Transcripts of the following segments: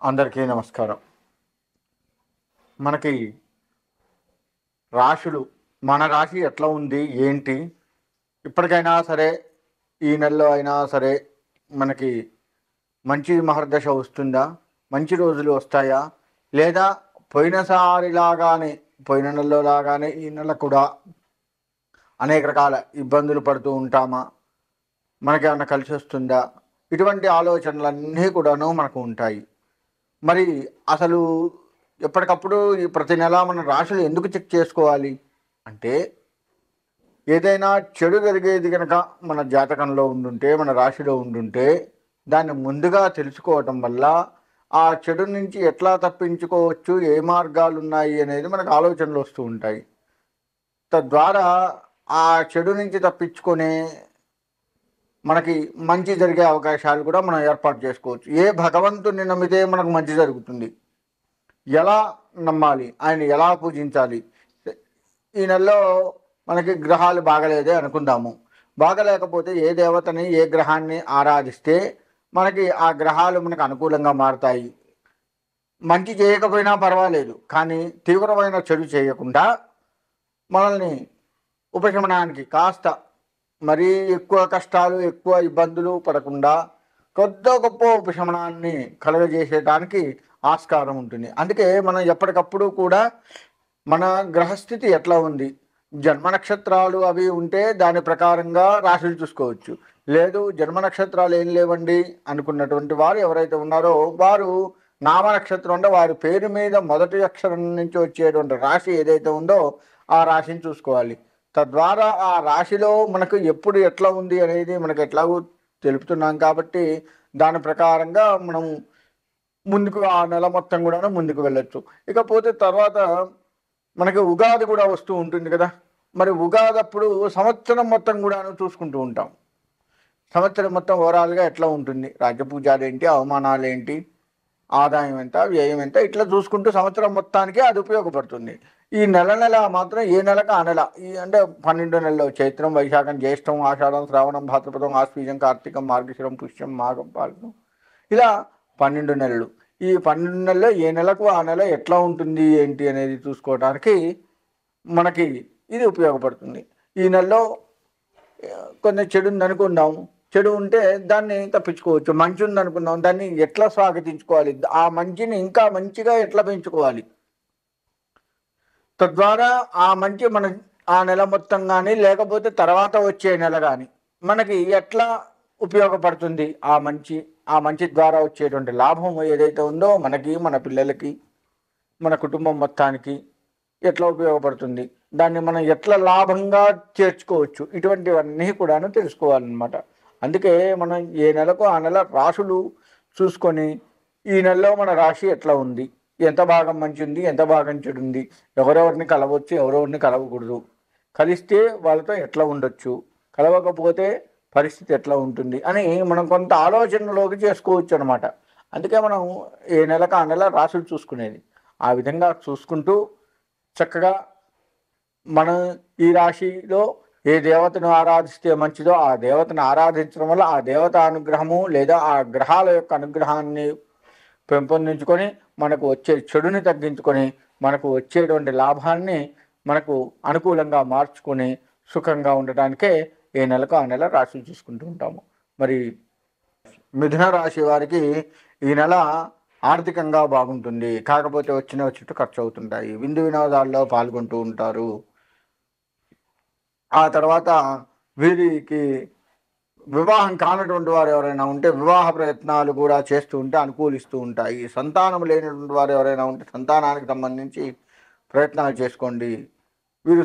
అందరికీ నమస్కారం. మనకి రాశులు, మన రాశి ఎట్లా ఉంది ఏంటి, ఇప్పటికైనా సరే ఈ నెలలో అయినా సరే మనకి మంచి మహర్దశ వస్తుందా, మంచి రోజులు వస్తాయా, లేదా పోయినసారిలాగానే పోయిన నెలలో లాగానే ఈ నెల కూడా అనేక రకాల ఇబ్బందులు పడుతూ ఉంటామా, మనకేమన్నా కలిసి వస్తుందా, ఇటువంటి ఆలోచనలన్నీ కూడాను మనకు ఉంటాయి. మరి అసలు ఎప్పటికప్పుడు ఈ ప్రతి నెల మన రాశులు ఎందుకు చెక్ చేసుకోవాలి అంటే, ఏదైనా చెడు జరిగేది కనుక మన జాతకంలో ఉండుంటే, మన రాశిలో ఉండుంటే, దాన్ని ముందుగా తెలుసుకోవటం వల్ల ఆ చెడు నుంచి ఎట్లా తప్పించుకోవచ్చు, ఏ మార్గాలు ఉన్నాయి అనేది మనకు ఆలోచనలు వస్తూ ఉంటాయి. తద్వారా ఆ చెడు నుంచి తప్పించుకునే మనకి మంచి జరిగే అవకాశాలు కూడా మనం ఏర్పాటు చేసుకోవచ్చు. ఏ భగవంతుని నమ్మితే మనకు మంచి జరుగుతుంది, ఎలా నమ్మాలి, ఆయన ఎలా పూజించాలి. ఈ నెలలో మనకి గ్రహాలు బాగలేదే అనుకుందాము. బాగలేకపోతే ఏ దేవతని, ఏ గ్రహాన్ని ఆరాధిస్తే మనకి ఆ గ్రహాలు మనకు అనుకూలంగా మారుతాయి. మంచి చేయకపోయినా పర్వాలేదు, కానీ తీవ్రమైన చెడు చేయకుండా మనల్ని ఉపశమనానికి కాస్త మరీ ఎక్కువ కష్టాలు, ఎక్కువ ఇబ్బందులు పడకుండా కొద్ది గొప్ప ఉపశమనాన్ని కలుగజేసేటానికి ఆస్కారం ఉంటుంది. అందుకే మనం ఎప్పటికప్పుడు కూడా మన గ్రహస్థితి ఎట్లా ఉంది, జన్మ నక్షత్రాలు అవి ఉంటే దాని ప్రకారంగా రాశులు చూసుకోవచ్చు. లేదు జన్మ నక్షత్రాలు ఏం లేవండి అనుకున్నటువంటి వారు ఎవరైతే ఉన్నారో వారు నామ నక్షత్రం అంటే వారి పేరు మీద మొదటి అక్షరం నుంచి వచ్చేటువంటి రాశి ఏదైతే ఉందో ఆ రాశిని చూసుకోవాలి. తద్వారా ఆ రాశిలో మనకు ఎప్పుడు ఎట్లా ఉంది అనేది మనకు ఎట్లాగూ తెలుపుతున్నాం కాబట్టి దాని ప్రకారంగా మనం ముందుకు ఆ నెల మొత్తం కూడా ముందుకు వెళ్ళొచ్చు. ఇకపోతే తర్వాత మనకి ఉగాది కూడా వస్తూ ఉంటుంది కదా. మరి ఉగాది అప్పుడు సంవత్సరం మొత్తం కూడా చూసుకుంటూ ఉంటాం. సంవత్సరం మొత్తం ఓవరాల్గా ఎట్లా ఉంటుంది, రాజ్యపూజాలు ఏంటి, అవమానాలు ఏంటి, ఆదాయం ఎంత, వ్యయం ఎంత, ఇట్లా చూసుకుంటూ సంవత్సరం మొత్తానికి అది ఉపయోగపడుతుంది. ఈ నెల మాత్రం ఏ నెలకు ఆ నెల, ఈ అంటే 12 నెలలు చైత్రం, వైశాఖం, జ్యేష్టం, ఆషాఢం, శ్రావణం, భాద్రపదం, ఆశ్వీజం, కార్తీకం, మార్గశిరం, పుష్యం, మాఘం, పాల్గొనం, ఇలా 12 నెలలు. ఈ 12 నెలల్లో ఏ నెలకు ఆ నెల ఎట్లా ఉంటుంది ఏంటి అనేది చూసుకోవడానికి మనకి ఇది ఉపయోగపడుతుంది. ఈ నెలలో కొంచెం చెడు ఉందనుకుందాం, చెడు ఉంటే దాన్ని తప్పించుకోవచ్చు. మంచి ఉందనుకుందాం, దాన్ని ఎట్లా స్వాగతించుకోవాలి, ఆ మంచిని ఇంకా మంచిగా ఎట్లా పెంచుకోవాలి, తద్వారా ఆ మంచి మన ఆ నెల మొత్తం కానీ లేకపోతే తర్వాత వచ్చే నెల కానీ మనకి ఎట్లా ఉపయోగపడుతుంది, ఆ మంచి ద్వారా వచ్చేటువంటి లాభం ఏదైతే ఉందో మనకి, మన పిల్లలకి, మన కుటుంబం మొత్తానికి ఎట్లా ఉపయోగపడుతుంది, దాన్ని మనం ఎట్లా లాభంగా చేర్చుకోవచ్చు, ఇటువంటివన్నీ కూడాను తెలుసుకోవాలన్నమాట. అందుకే మనం ఏ నెలకు ఆ నెల రాశులు చూసుకొని ఈ నెలలో మన రాశి ఎట్లా ఉంది, ఎంత భాగం మంచి ఉంది, ఎంత భాగం చెడు ఉంది, ఎవరెవరిని కలవచ్చు, ఎవరెవరిని కలవకూడదు, కలిస్తే వాళ్ళతో ఎట్లా ఉండొచ్చు, కలవకపోతే పరిస్థితి ఎట్లా ఉంటుంది అని మనం కొంత ఆలోచనలోకి చేసుకోవచ్చు అనమాట. అందుకే మనం ఏ నెలకు ఆ నెల రాశులు చూసుకునేది. ఆ విధంగా చూసుకుంటూ చక్కగా మనం ఈ రాశిలో ఏ దేవతను ఆరాధిస్తే మంచిదో ఆ దేవతను ఆరాధించడం వల్ల ఆ దేవత అనుగ్రహము లేదా ఆ గ్రహాల యొక్క అనుగ్రహాన్ని పెంపొందించుకొని మనకు వచ్చే చెడుని తగ్గించుకొని మనకు వచ్చేటువంటి లాభాన్ని మనకు అనుకూలంగా మార్చుకొని సుఖంగా ఉండటానికే ఏ నెలకు ఆ నెల రాశులు చూసుకుంటూ ఉంటాము. మరి మిథున రాశి వారికి ఈ నెల ఆర్థికంగా బాగుంటుంది, కాకపోతే వచ్చిన చుట్టూ ఖర్చు అవుతుంటాయి. విందు వినోదాల్లో పాల్గొంటూ ఉంటారు. ఆ తర్వాత వీరికి వివాహం కానటువంటి వారు ఎవరైనా ఉంటే వివాహ ప్రయత్నాలు కూడా చేస్తూ ఉంటే అనుకూలిస్తూ ఉంటాయి. సంతానం లేనటువంటి వారు ఎవరైనా ఉంటే సంతానానికి సంబంధించి ప్రయత్నాలు చేసుకోండి. వీరు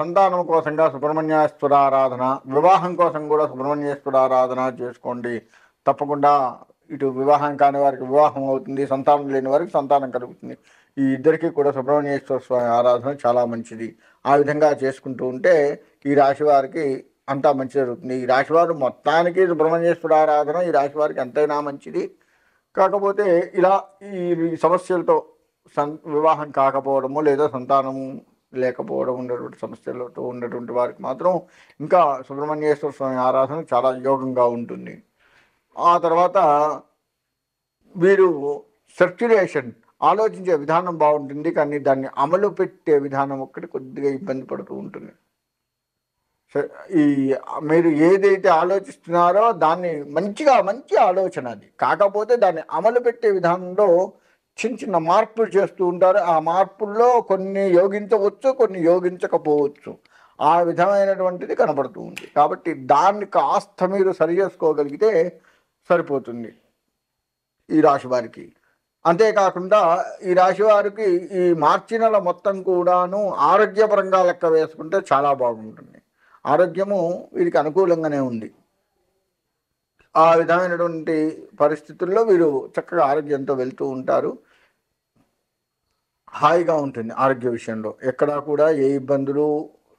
సంతానం కోసంగా సుబ్రహ్మణ్యేశ్వర ఆరాధన, వివాహం కోసం కూడా సుబ్రహ్మణ్యేశ్వర ఆరాధన చేసుకోండి. తప్పకుండా ఇటు వివాహం కాని వారికి వివాహం అవుతుంది, సంతానం లేని వారికి సంతానం కలుగుతుంది. ఈ ఇద్దరికీ కూడా సుబ్రహ్మణ్యేశ్వర స్వామి ఆరాధన చాలా మంచిది. ఆ విధంగా చేసుకుంటూ ఉంటే ఈ రాశి వారికి అంతా మంచి జరుగుతుంది. ఈ రాశివారు మొత్తానికి సుబ్రహ్మణ్యేశ్వర ఆరాధన ఈ రాశి వారికి ఎంతైనా మంచిది. కాకపోతే ఇలా ఈ సమస్యలతో వివాహం కాకపోవడము లేదా సంతానము లేకపోవడం ఉన్నటువంటి సమస్యలతో ఉన్నటువంటి వారికి మాత్రం ఇంకా సుబ్రహ్మణ్యేశ్వర స్వామి ఆరాధన చాలా యోగంగా ఉంటుంది. ఆ తర్వాత వీరు సర్క్యులేషన్, ఆలోచించే విధానం బాగుంటుంది, కానీ దాన్ని అమలు పెట్టే విధానం ఒక్కటి కొద్దిగా ఇబ్బంది పడుతూ ఉంటుంది. ఈ మీరు ఏదైతే ఆలోచిస్తున్నారో దాన్ని మంచి ఆలోచన అది, కాకపోతే దాన్ని అమలు పెట్టే విధానంలో చిన్న చిన్న మార్పులు చేస్తూ ఉంటారు. ఆ మార్పుల్లో కొన్ని యోగించవచ్చు, కొన్ని యోగించకపోవచ్చు. ఆ విధమైనటువంటిది కనబడుతూ ఉంది. కాబట్టి దాన్ని కాస్త మీరు సరి చేసుకోగలిగితే సరిపోతుంది ఈ రాశి వారికి. అంతేకాకుండా ఈ రాశి వారికి ఈ మార్చి నెల మొత్తం కూడాను ఆరోగ్యపరంగా లెక్క వేసుకుంటే చాలా బాగుంటుంది. ఆరోగ్యము వీరికి అనుకూలంగానే ఉంది. ఆ విధమైనటువంటి పరిస్థితుల్లో వీరు చక్కగా ఆరోగ్యంతో వెళ్తూ ఉంటారు. హాయిగా ఉంటుంది ఆరోగ్య విషయంలో. ఎక్కడా కూడా ఏ ఇబ్బందులు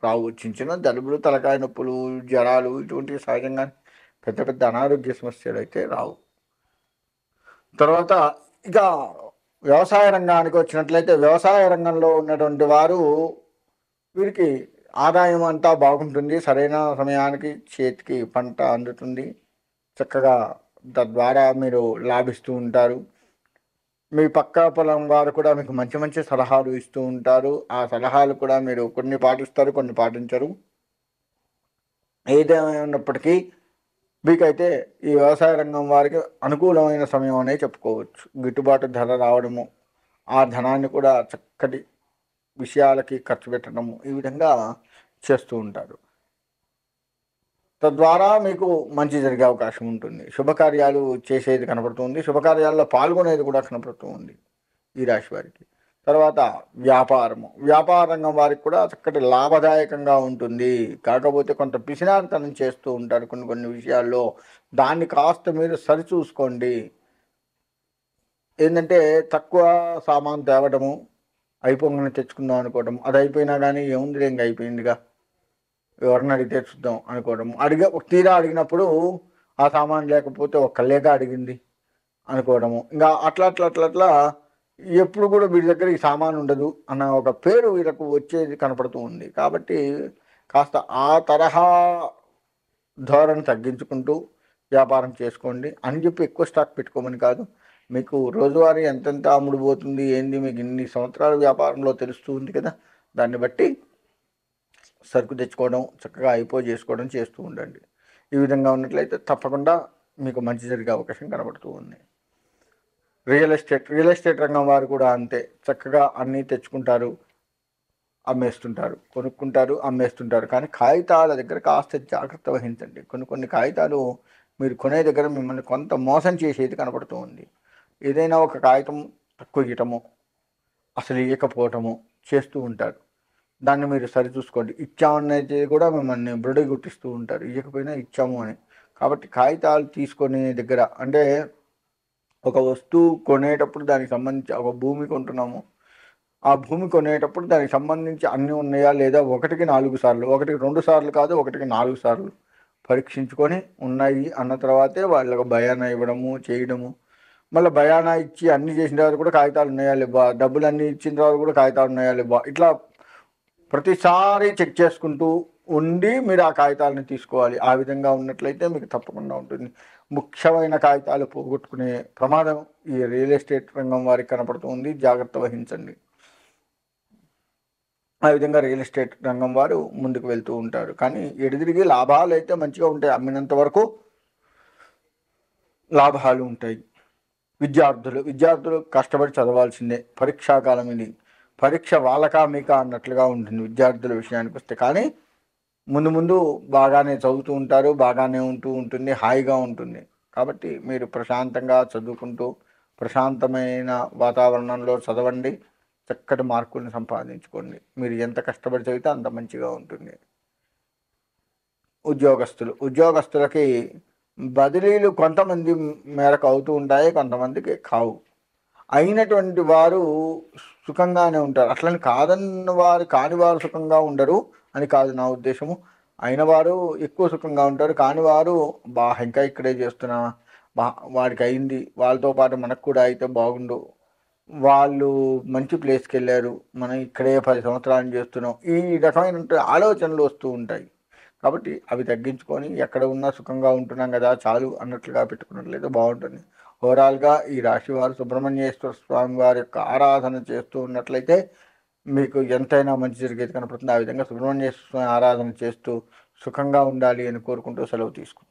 రావు. చిన్న చిన్న జలుబులు, తలకాయ నొప్పులు, జ్వరాలు ఇటువంటివి సహజంగా, పెద్ద పెద్ద అనారోగ్య సమస్యలు అయితే రావు. తర్వాత ఇక వ్యవసాయ రంగానికి వచ్చినట్లయితే, వ్యవసాయ రంగంలో ఉన్నటువంటి వారు వీరికి ఆదాయం అంతా బాగుంటుంది. సరైన సమయానికి చేతికి పంట అందుతుంది. చక్కగా తద్వారా మీరు లాభిస్తూ ఉంటారు. మీ పక్క పొలం వారు కూడా మీకు మంచి మంచి సలహాలు ఇస్తూ ఉంటారు. ఆ సలహాలు కూడా మీరు కొన్ని పాటిస్తారు, కొన్ని పాటించరు. ఏదేమైనప్పటికీ మీకైతే ఈ వ్యవసాయ రంగం వారికి అనుకూలమైన సమయం అనే చెప్పుకోవచ్చు. గిట్టుబాటు ధర రావడము, ఆ ధనాన్ని కూడా చక్కటి విషయాలకి ఖర్చు పెట్టడము, ఈ విధంగా చేస్తూ ఉంటారు. తద్వారా మీకు మంచి జరిగే అవకాశం ఉంటుంది. శుభకార్యాలు చేసేది కనపడుతుంది. శుభకార్యాల్లో పాల్గొనేది కూడా కనపడుతూ ఉంది ఈ రాశి వారికి. తర్వాత వ్యాపార రంగం వారికి కూడా చక్కటి లాభదాయకంగా ఉంటుంది. కాకపోతే కొంత పిసినారితనం చేస్తూ ఉంటారు కొన్ని కొన్ని విషయాల్లో. దాన్ని కాస్త మీరు సరిచూసుకోండి. ఏంటంటే తక్కువ సామాన్ తేవడము, అయిపోగానే తెచ్చుకుందాం అనుకోవడం, అది అయిపోయినా కానీ ఏముంది ఇంకా అయిపోయిందిగా, ఎవరిని అడిగితే చూద్దాం అనుకోవడం, తీరా అడిగినప్పుడు ఆ సామాన్ లేకపోతే ఒక్కళ్ళేగా అడిగింది అనుకోవడము, ఇంకా అట్లా ఎప్పుడు కూడా వీడి దగ్గర ఈ సామాన్ ఉండదు అన్న ఒక పేరు వీళ్ళకు వచ్చేది కనపడుతూ ఉంది. కాబట్టి కాస్త ఆ తరహా ధోరణి తగ్గించుకుంటూ వ్యాపారం చేసుకోండి. అని చెప్పి ఎక్కువ స్టాక్ పెట్టుకోమని కాదు. మీకు రోజువారీ ఎంతెంత అమ్ముడుపోతుంది ఏంది మీకు ఇన్ని సంవత్సరాల వ్యాపారంలో తెలుస్తూ ఉంది కదా, దాన్ని బట్టి సరుకు తెచ్చుకోవడం, చక్కగా చేసుకోవడం చేస్తూ ఉండండి. ఈ విధంగా ఉన్నట్లయితే తప్పకుండా మీకు మంచి జరిగే అవకాశం కనబడుతూ ఉంది. రియల్ ఎస్టేట్ రంగం వారు కూడా అంతే. చక్కగా అన్నీ తెచ్చుకుంటారు, అమ్మేస్తుంటారు, కొనుక్కుంటారు, అమ్మేస్తుంటారు. కానీ కాగితాల దగ్గర కాస్త జాగ్రత్త వహించండి. కొన్ని కాగితాలు మీరు కొనే దగ్గర మిమ్మల్ని కొంత మోసం చేసేది కనబడుతూ ఉంది. ఏదైనా ఒక కాగితం తక్కువ ఇవ్వటము, అసలు ఇవ్వకపోవటము చేస్తూ ఉంటారు. దాన్ని మీరు సరిచూసుకోండి. ఇచ్చామనేది కూడా మిమ్మల్ని బురుడి గుట్టిస్తూ ఉంటారు, ఇవ్వకపోయినా ఇచ్చాము అని. కాబట్టి కాగితాలు తీసుకునే దగ్గర, అంటే ఒక వస్తువు కొనేటప్పుడు దానికి సంబంధించి, ఒక భూమి కొంటున్నాము, ఆ భూమి కొనేటప్పుడు దానికి సంబంధించి అన్నీ ఉన్నాయా లేదా, 1కి 4 సార్లు, 1కి 2 సార్లు కాదు, 1కి 4 సార్లు పరీక్షించుకొని ఉన్నాయి అన్న తర్వాతే వాళ్ళకు బయానా ఇవ్వడము, చేయడము. మళ్ళీ బయానా ఇచ్చి అన్నీ చేసిన తర్వాత కూడా కాగితాలు ఉన్నాయా లేవా, డబ్బులు అన్నీ ఇచ్చిన తర్వాత కూడా కాగితాలు ఉన్నాయా లేవా, ఇట్లా ప్రతిసారి చెక్ చేసుకుంటూ ఉండి మీరు ఆ కాగితాలను తీసుకోవాలి. ఆ విధంగా ఉన్నట్లయితే మీకు తప్పకుండా ఉంటుంది. ముఖ్యమైన కాగితాలు పోగొట్టుకునే ప్రమాదం ఈ రియల్ ఎస్టేట్ రంగం వారికి కనపడుతుంది. జాగ్రత్త వహించండి. ఆ విధంగా రియల్ ఎస్టేట్ రంగం వారు ముందుకు వెళ్తూ ఉంటారు. కానీ ఎదురుదిరిగి లాభాలు అయితే మంచిగా ఉంటాయి. అమ్మినంత వరకు లాభాలు ఉంటాయి. విద్యార్థులు కష్టపడి చదవాల్సిందే. పరీక్షాకాలం ఇది. పరీక్ష వాళ్ళకా మీకా అన్నట్లుగా ఉంటుంది విద్యార్థుల విషయానికి వస్తే. కానీ ముందు బాగానే చదువుతూ ఉంటారు, బాగానే ఉంటుంది, హాయిగా ఉంటుంది. కాబట్టి మీరు ప్రశాంతంగా చదువుకుంటూ ప్రశాంతమైన వాతావరణంలో చదవండి. చక్కటి మార్కుల్ని సంపాదించుకోండి. మీరు ఎంత కష్టపడి చదివితే అంత మంచిగా ఉంటుంది. ఉద్యోగస్తులకి బదిలీలు కొంతమంది మేరకు అవుతూ ఉంటాయి, కొంతమందికి కావు. అయినటువంటి వారు సుఖంగానే ఉంటారు. అట్లని కాని వారు సుఖంగా ఉండరు అని కాదు నా ఉద్దేశము. అయిన వారు ఎక్కువ సుఖంగా ఉంటారు. కాని వారు ఇంకా ఇక్కడే చేస్తున్నా, వాడికి అయింది, వాళ్ళతో పాటు మనకు కూడా అయితే బాగుండు, వాళ్ళు మంచి ప్లేస్కి వెళ్ళారు, మనం ఇక్కడే 10 సంవత్సరాలు చేస్తున్నాం, ఈ రకమైన ఆలోచనలు వస్తూ ఉంటాయి. కాబట్టి అవి తగ్గించుకొని ఎక్కడ ఉన్నా సుఖంగా ఉంటున్నాం కదా చాలు అన్నట్లుగా పెట్టుకున్నట్లయితే బాగుంటుంది. ఓవరాల్గా ఈ రాశి వారు సుబ్రహ్మణ్యేశ్వర స్వామి వారి యొక్క ఆరాధన చేస్తూ ఉన్నట్లయితే మీకు ఎంతైనా మంచి జరిగేది కనపడుతుంది. ఆ విధంగా సుబ్రహ్మణ్యేశ్వర స్వామి ఆరాధన చేస్తూ సుఖంగా ఉండాలి అని కోరుకుంటూ సెలవు తీసుకుంటాను.